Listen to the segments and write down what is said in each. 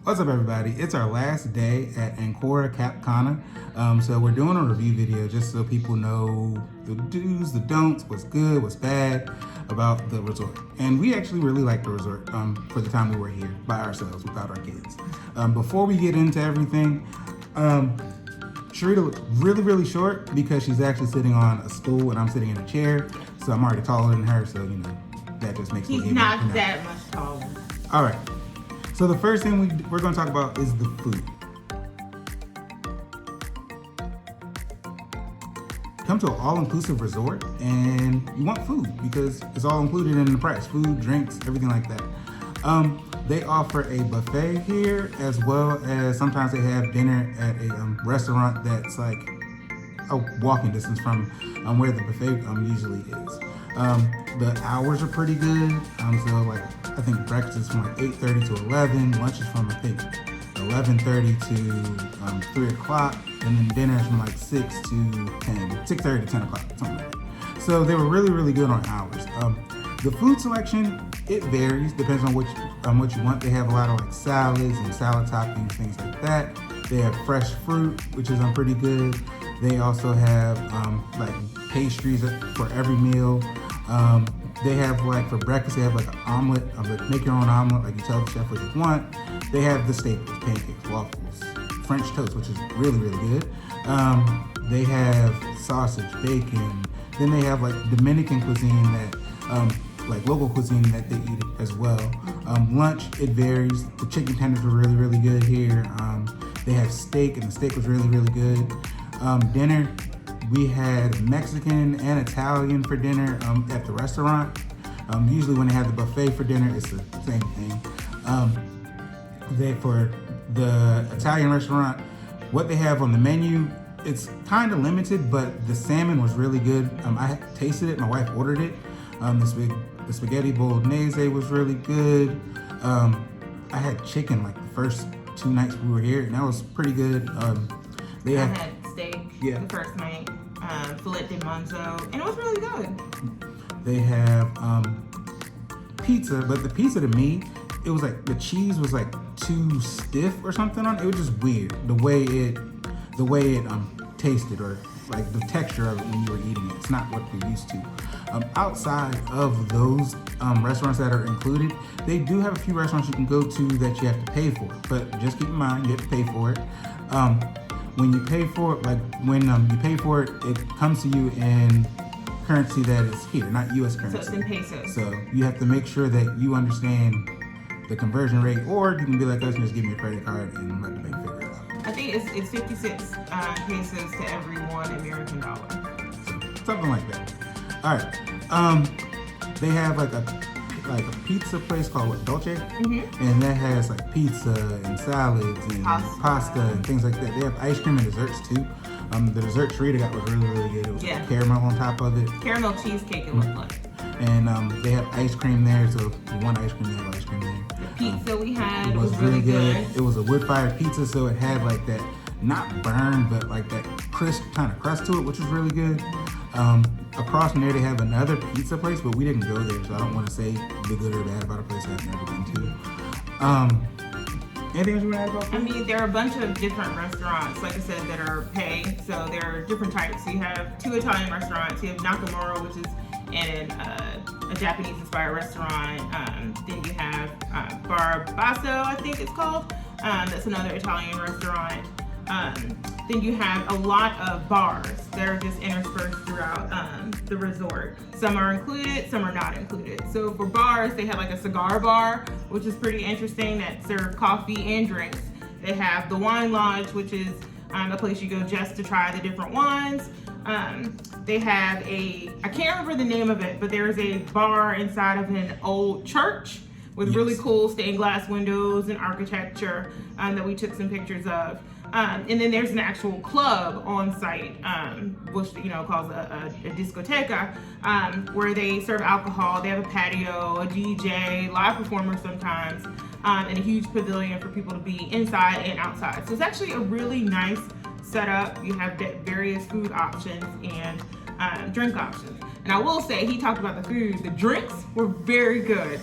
What's up, everybody? It's our last day at Ancora Cap Cana. So we're doing a review video just so people know the do's, the don'ts, what's good, what's bad about the resort. And we actually really like the resort for the time we were here by ourselves without our kids. Before we get into everything, Sharita looks really, really short because she's actually sitting on a stool and I'm sitting in a chair. So I'm already taller than her, so that just makes me He's not that much taller. All right. So the first thing we're going to talk about is the food. Come to an all-inclusive resort and you want food because it's all included in the price. Food, drinks, everything like that. They offer a buffet here as well as sometimes they have dinner at a restaurant that's like a walking distance from where the buffet usually is. The hours are pretty good. So like I think breakfast is from like 8:30 to 11. Lunch is from I think 11:30 to 3 o'clock, and then dinner is from like 6 to 10, 6:30 to 10 o'clock, something like that. So they were really, really good on hours. The food selection, it varies, depends on what you want. They have a lot of like salads and salad toppings, things like that. They have fresh fruit, which is pretty good. They also have like pastries for every meal. They have like for breakfast, they have like an omelet, make your own omelet, like you tell the chef what you want. They have the staples, pancakes, waffles, French toast, which is really, really good. They have sausage, bacon. Then they have like Dominican cuisine that, like local cuisine that they eat as well. Lunch, it varies. The chicken tenders were really, really good here. They have steak, and the steak was really, really good. Dinner, we had Mexican and Italian for dinner at the restaurant. Usually when they have the buffet for dinner, it's the same thing. For the Italian restaurant, what they have on the menu, it's kind of limited, but the salmon was really good. I tasted it, my wife ordered it. The spaghetti bolognese was really good. I had chicken like the first 2 nights we were here, and that was pretty good. I had steak the first night, filet di manzo, and it was really good. They have pizza, but the pizza to me, it was like the cheese was like too stiff or something on it. It was just weird the way it tasted, or like the texture of it when you were eating it. It's not what we're used to. Outside of those restaurants that are included, they do have a few restaurants you can go to that you have to pay for. But just keep in mind, you have to pay for it. When you pay for it, you pay for it, it comes to you in currency that is here, not U.S. currency. So it's in pesos. So you have to make sure that you understand the conversion rate, or you can be like us and just give me a credit card and let the bank figure it out. I think it's 56 pesos to every $1 American dollar. So, something like that. All right. They have like a pizza place called Dolce, and that has like pizza and salads and pasta and things like that. They have ice cream and desserts too. The dessert Sharita got was really, really good. It was like caramel on top of it. Caramel cheesecake it looked like. And they have ice cream there, so if you want ice cream, they have ice cream there. The pizza we had was really good. It was a wood-fired pizza, so it had like that, not burned, but like that crisp kind of crust to it, which was really good. Across from there, they have another pizza place, but we didn't go there, so I don't want to say the good or bad about a place I've never been to. Anything else you want to add about that? I mean, there are a bunch of different restaurants, like I said, that are pay. So there are different types. So you have 2 Italian restaurants. You have Anacora, which is a Japanese-inspired restaurant. Then you have Bar Basso, I think it's called. That's another Italian restaurant. Then you have a lot of bars that are just interspersed throughout the resort. Some are included, some are not included. So for bars, they have like a cigar bar, which is pretty interesting, that serve coffee and drinks. They have the Wine Lodge, which is a place you go just to try the different wines. They have I can't remember the name of it, but there's a bar inside of an old church with really cool stained glass windows and architecture that we took some pictures of. And then there's an actual club on site, which calls a discoteca, where they serve alcohol. They have a patio, a DJ, live performers sometimes, and a huge pavilion for people to be inside and outside. So it's actually a really nice setup. You have various food options and drink options. And I will say, he talked about the food. The drinks were very good.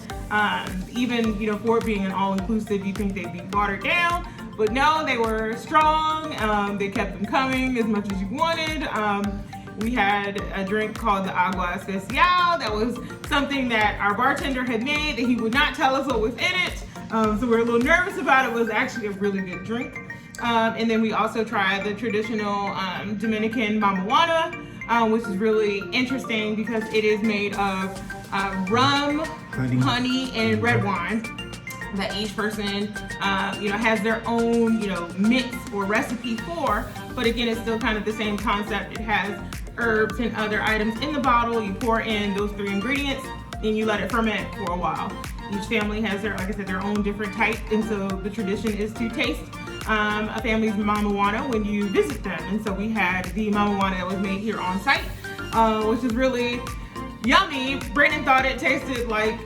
Even, for it being an all-inclusive, you think they'd be watered down. But no, they were strong. They kept them coming as much as you wanted. We had a drink called the Agua Especial. That was something that our bartender had made that he would not tell us what was in it. So we were a little nervous about it. It was actually a really good drink. And then we also tried the traditional Dominican Mamajuana, which is really interesting because it is made of rum, honey, and red wine that each person, has their own, mix or recipe for. But again, it's still kind of the same concept. It has herbs and other items in the bottle. You pour in those 3 ingredients and you let it ferment for a while. Each family has their own different type, and so the tradition is to taste a family's mamajuana when you visit them. And so we had the mamajuana that was made here on site, which is really yummy. Brandon thought it tasted like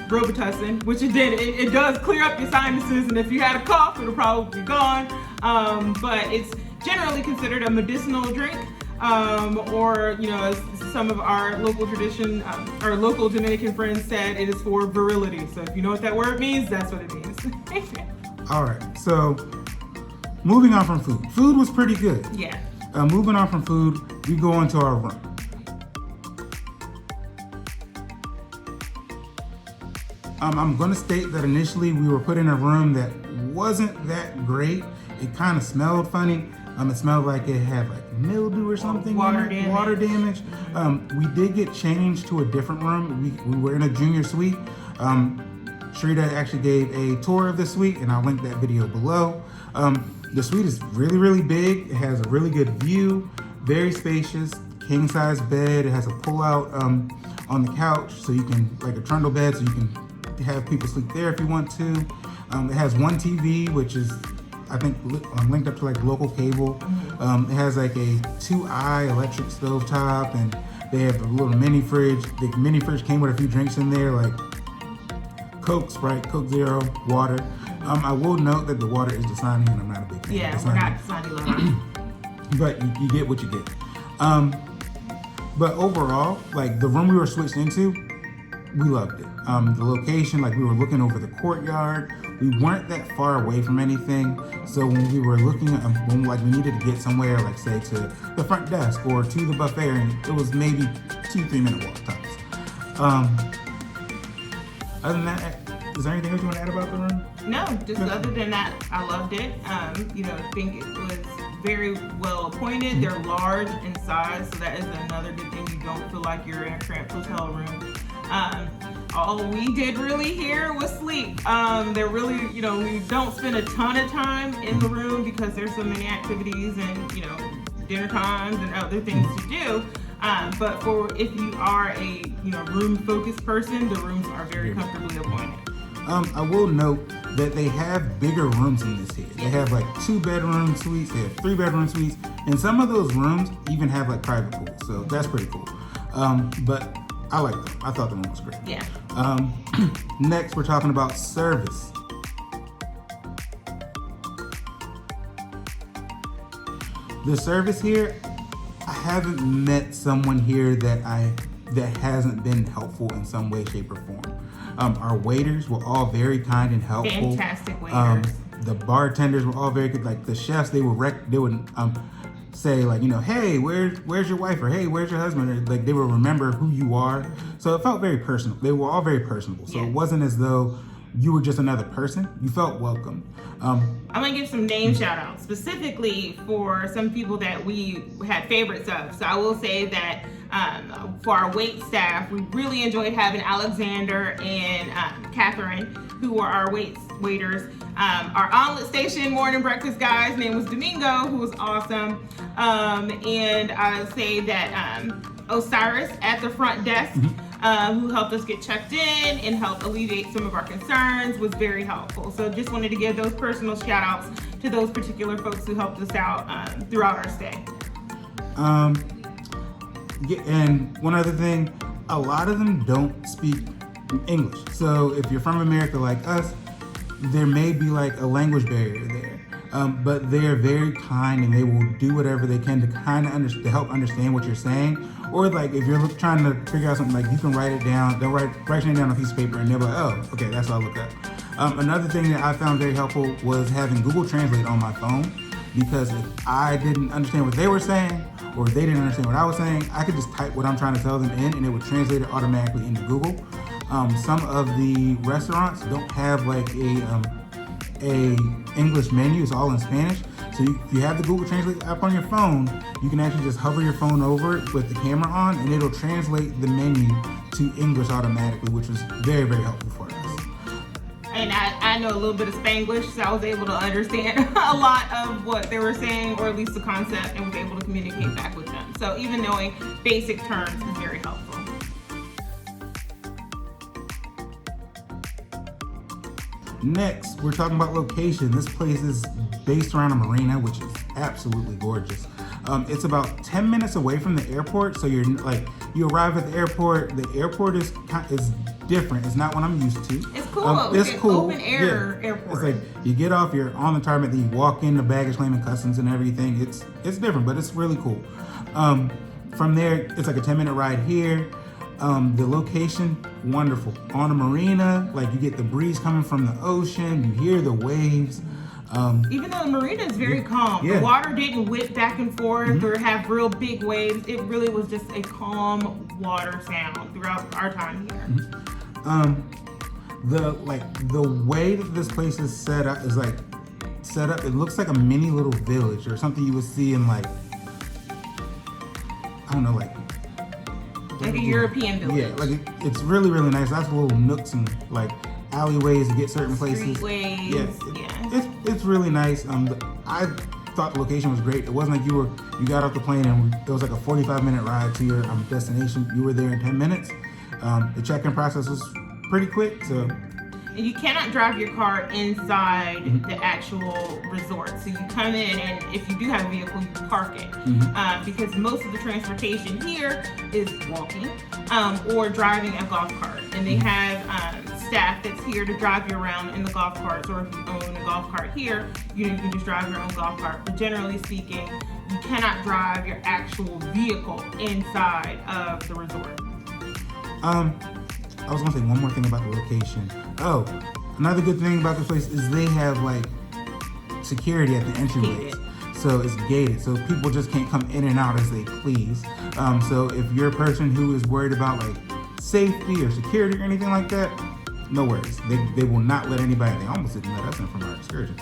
Robitussin, which it did. It does clear up your sinuses, and if you had a cough, it'll probably be gone. But it's generally considered a medicinal drink, or as some of our local tradition, our local Dominican friends said, it is for virility. So if you know what that word means, that's what it means. All right, so moving on from food. Food was pretty good. Yeah. Moving on from food, we go into our room. I'm going to state that initially we were put in a room that wasn't that great. It kind of smelled funny. It smelled like it had like mildew or something. Water damage. We did get changed to a different room. We were in a junior suite. Shrita actually gave a tour of the suite, and I'll link that video below. The suite is really, really big. It has a really good view, very spacious, king size bed. It has a pull out on the couch, so you can, like a trundle bed, so you can have people sleep there if you want to. It has one TV, which is, I think, linked up to like local cable. It has like a 2-eye electric stovetop, and they have a little mini fridge. The mini fridge came with a few drinks in there, like Coke, Sprite, Coke Zero, water. I will note that the water is Dasani, and I'm not a big fan Yeah, of we're Dasani. not Dasani lovers. But you get what you get. But overall, like the room we were switched into, we loved it. The location, like we were looking over the courtyard. We weren't that far away from anything. So when we were looking at, when like we needed to get somewhere, like say to the front desk or to the buffet, and it was maybe 2-3 minute walk tops. Other than that, is there anything else you want to add about the room? No, just other than that, I loved it. I think it was very well appointed. They're large in size, so that is another good thing. You don't feel like you're in a cramped hotel room. All we did really here was sleep. They're really, we don't spend a ton of time in the room because there's so many activities and, dinner times and other things to do. But for if you are a, room-focused person, the rooms are very comfortably appointed. I will note that they have bigger rooms in this here. They have like 2-bedroom suites, they have 3-bedroom suites, and some of those rooms even have like private pools, so that's pretty cool. But I like them. I thought the room was great. Yeah. Next, we're talking about service. The service here, I haven't met someone here that hasn't been helpful in some way, shape, or form. Our waiters were all very kind and helpful. Fantastic waiters. The bartenders were all very good. Like the chefs, they would say like, hey, where's your wife, or hey, where's your husband, or like they will remember who you are. So it felt very personal. They were all very personable. So It wasn't as though you were just another person. You felt welcome. I'm gonna give some name shout outs specifically for some people that we had favorites of. So I will say that for our wait staff, we really enjoyed having Alexander and Catherine, who were our waiters. Our omelet station morning breakfast guy's name was Domingo, who was awesome. And I would say that Osiris at the front desk, who helped us get checked in and helped alleviate some of our concerns, was very helpful. So just wanted to give those personal shout outs to those particular folks who helped us out throughout our stay. And one other thing, a lot of them don't speak English. So if you're from America like us, there may be like a language barrier there. But they're very kind, and they will do whatever they can to kind of to help understand what you're saying, Or like if you're trying to figure out something, like you can write it down. They'll write it down on a piece of paper, and they'll be like, oh, okay, that's what I'll look up. Another thing that I found very helpful was having Google Translate on my phone, because if I didn't understand what they were saying, or if they didn't understand what I was saying, I could just type what I'm trying to tell them in, and it would translate it automatically into Google. Some of the restaurants don't have like a English menu; it's all in Spanish. So if you have the Google Translate app on your phone, you can actually just hover your phone over it with the camera on, and it'll translate the menu to English automatically, which was very, very helpful for us. And I know a little bit of Spanglish, so I was able to understand a lot of what they were saying, or at least the concept, and was able to communicate back with them. So even knowing basic terms is very helpful. Next, we're talking about location. This place is based around a marina, which is absolutely gorgeous. It's about 10 minutes away from the airport, so you arrive at the airport. The airport is different. It's not what I'm used to. It's cool. It's cool. Open air airport. It's like you get off, you're on the tarmac, then you walk in the baggage claim and customs and everything. It's different, but it's really cool. From there, it's like a 10-minute ride here. The location, wonderful. On a marina, like you get the breeze coming from the ocean, you hear the waves. Even though the marina is very calm, the water didn't whip back and forth or have real big waves. It really was just a calm water sound throughout our time here. The way that this place is set up, it looks like a mini little village or something you would see in like, I don't know, like a European village. Yeah, like it's really, really nice. Lots of little nooks and like alleyways to get certain places. Streetways. It's really nice. I thought the location was great. It wasn't like you got off the plane and it was like a 45-minute ride to your destination. You were there in 10 minutes. The check-in process was pretty quick, so. And you cannot drive your car inside the actual resort. So you come in, and if you do have a vehicle, you park it. Because most of the transportation here is walking or driving a golf cart. And they have staff that's here to drive you around in the golf carts, or if you own a golf cart here, you can just drive your own golf cart. But generally speaking, you cannot drive your actual vehicle inside of the resort. I was gonna say one more thing about the location. Oh, another good thing about this place is they have like security at the entryways. So it's gated, so people just can't come in and out as they please. So if you're a person who is worried about like safety or security or anything like that, no worries. They will not let anybody. They almost didn't let us in from our excursion.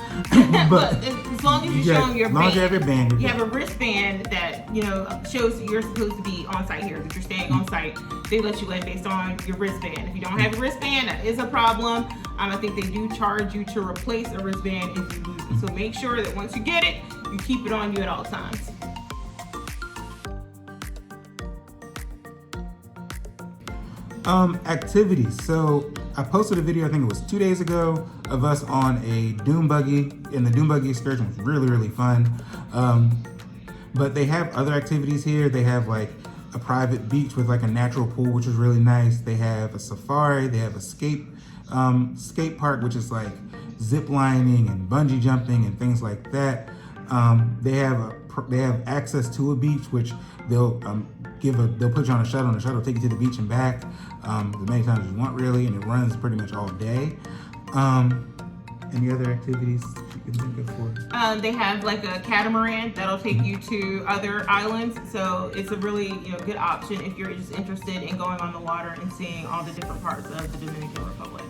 but as long as you're showing your band, you have your band, you have a wristband that shows that you're supposed to be on site here. That you're staying on site. They let you in based on your wristband. If you don't have a wristband, that is a problem. I think they do charge you to replace a wristband if you lose it. So make sure that once you get it, you keep it on you at all times. Activities. So I posted a video, I think it was 2 days ago, of us on a dune buggy, and the dune buggy excursion was really, really fun. But they have other activities here. They have like a private beach with like a natural pool, which is really nice. They have a safari. They have a skate park, which is like zip lining and bungee jumping and things like that. They have access to a beach, which they'll put you on a shuttle, and the shuttle will take you to the beach and back as many times as you want, really, and it runs pretty much all day. Any other activities you can think of for? They have like a catamaran that'll take you to other islands, so it's a really good option if you're just interested in going on the water and seeing all the different parts of the Dominican Republic.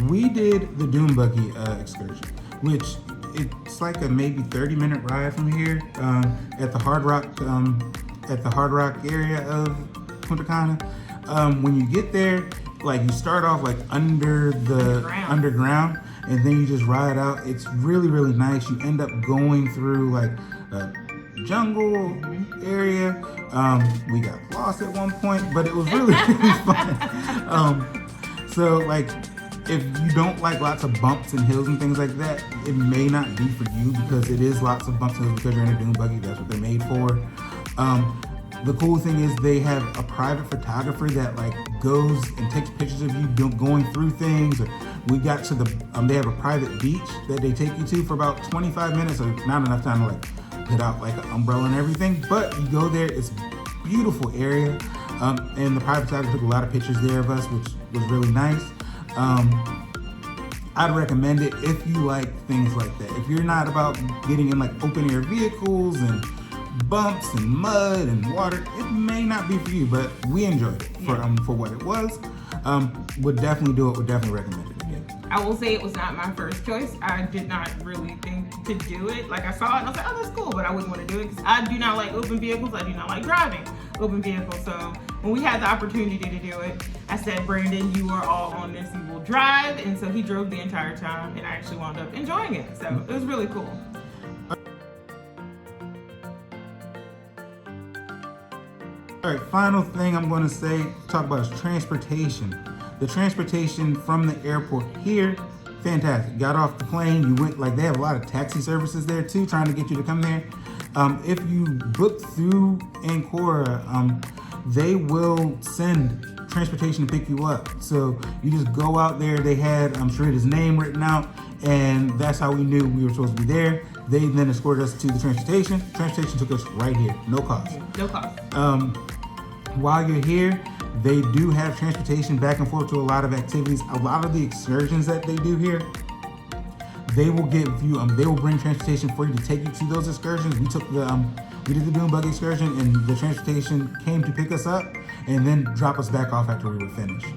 We did the dune buggy excursion, which it's like a maybe 30-minute ride from here at the Hard Rock area of Punta Cana. When you get there, like you start off like underground, and then you just ride out. It's really, really nice. You end up going through like a jungle area. We got lost at one point, but it was really, really fun. So like, if you don't like lots of bumps and hills and things like that, it may not be for you, because it is lots of bumps and hills because you're in a dune buggy. That's what they're made for. The cool thing is they have a private photographer that like goes and takes pictures of you going through things. We got to they have a private beach that they take you to for about 25 minutes, so not enough time to like put out like an umbrella and everything. But you go there, it's beautiful area. And the private side took a lot of pictures there of us, which was really nice. I'd recommend it if you like things like that. If you're not about getting in like open air vehicles and bumps and mud and water, it may not be for you, but we enjoyed it for what it was. Would definitely do it, would definitely recommend it again. I will say it was not my first choice. I did not really think to do it. Like I saw it and I was like, oh, that's cool, but I wouldn't want to do it because I do not like open vehicles. I do not like driving open vehicles. So when we had the opportunity to do it, I said, Brandon, you are all on this, you will drive. And so he drove the entire time and I actually wound up enjoying it. So it was really cool. All right, final thing I'm going to talk about is transportation. The transportation from the airport here, fantastic. Got off the plane, you went, like they have a lot of taxi services there too, trying to get you to come there. If you book through Ancora, they will send transportation to pick you up. So you just go out there, they had, I'm sure, his name written out, and that's how we knew we were supposed to be there. They then escorted us to the transportation. Transportation took us right here, no cost. No cost. While you're here, they do have transportation back and forth to a lot of activities. A lot of the excursions that they do here, they will give you, they will bring transportation for you to take you to those excursions. We took we did the dune buggy excursion, and the transportation came to pick us up and then drop us back off after we were finished.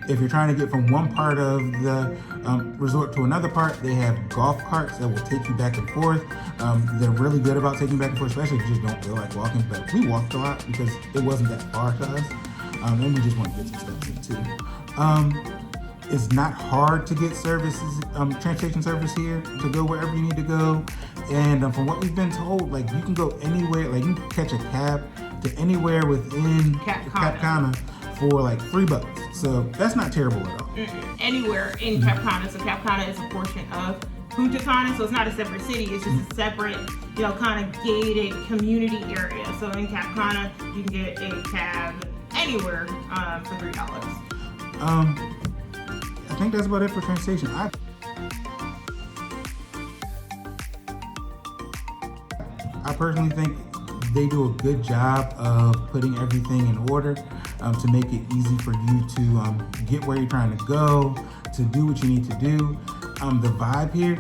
If you're trying to get from one part of the resort to another part, they have golf carts that will take you back and forth. They're really good about taking you back and forth, especially if you just don't feel like walking. But we walked a lot because it wasn't that far to us, and we just want to get some steps in too. It's not hard to get services, transportation service here to go wherever you need to go. And from what we've been told, like you can go anywhere, like you can catch a cab to anywhere within Cap Cana for like $3. So that's not terrible at all. Anywhere in Cap Cana. So Cap Cana is a portion of Punta Cana, so it's not a separate city. It's just a separate, kind of gated community area. So in Cap Cana, you can get a cab anywhere for $3. I think that's about it for transportation. I personally think they do a good job of putting everything in order to make it easy for you to get where you're trying to go, to do what you need to do. The vibe here,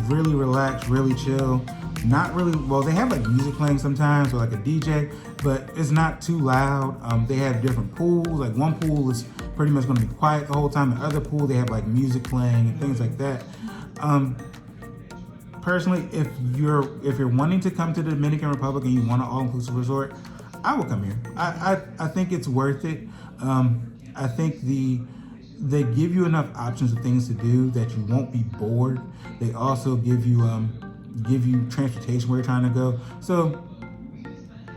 really relaxed, really chill. Not really, well, they have like music playing sometimes or like a DJ, but it's not too loud. They have different pools. Like one pool is pretty much going to be quiet the whole time. The other pool, they have like music playing and things like that. Personally, if you're wanting to come to the Dominican Republic and you want an all-inclusive resort, I will come here. I think it's worth it. I think they give you enough options of things to do that you won't be bored. They also give you transportation where you're trying to go. So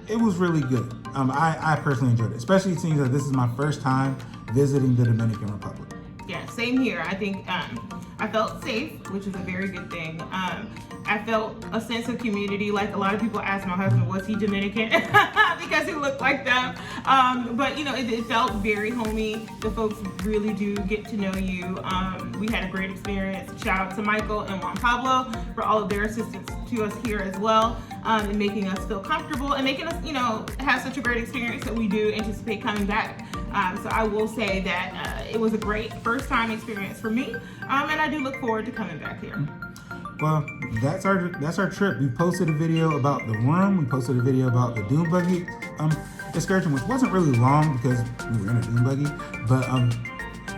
it was really good. I personally enjoyed it, especially it seems that this is my first time visiting the Dominican Republic. Yeah, same here. I think I felt safe, which is a very good thing. I felt a sense of community. Like a lot of people asked my husband, was he Dominican? Because he looked like them. But it felt very homey. The folks really do get to know you. We had a great experience. Shout out to Michael and Juan Pablo for all of their assistance to us here as well, and making us feel comfortable and making us, have such a great experience that we do anticipate coming back. So I will say that it was a great first time experience for me, and I do look forward to coming back here. Well, that's our trip. We posted a video about the room. We posted a video about the dune buggy excursion, which wasn't really long because we were in a dune buggy. But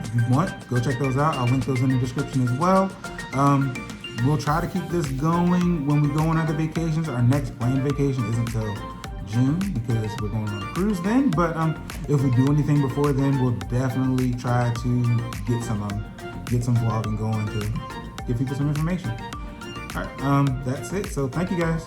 if you want, go check those out. I'll link those in the description as well. We'll try to keep this going when we go on other vacations. Our next planned vacation isn't until June because we're going on a cruise then. But if we do anything before then, we'll definitely try to get some vlogging going to give people some information. All right, that's it. So thank you guys.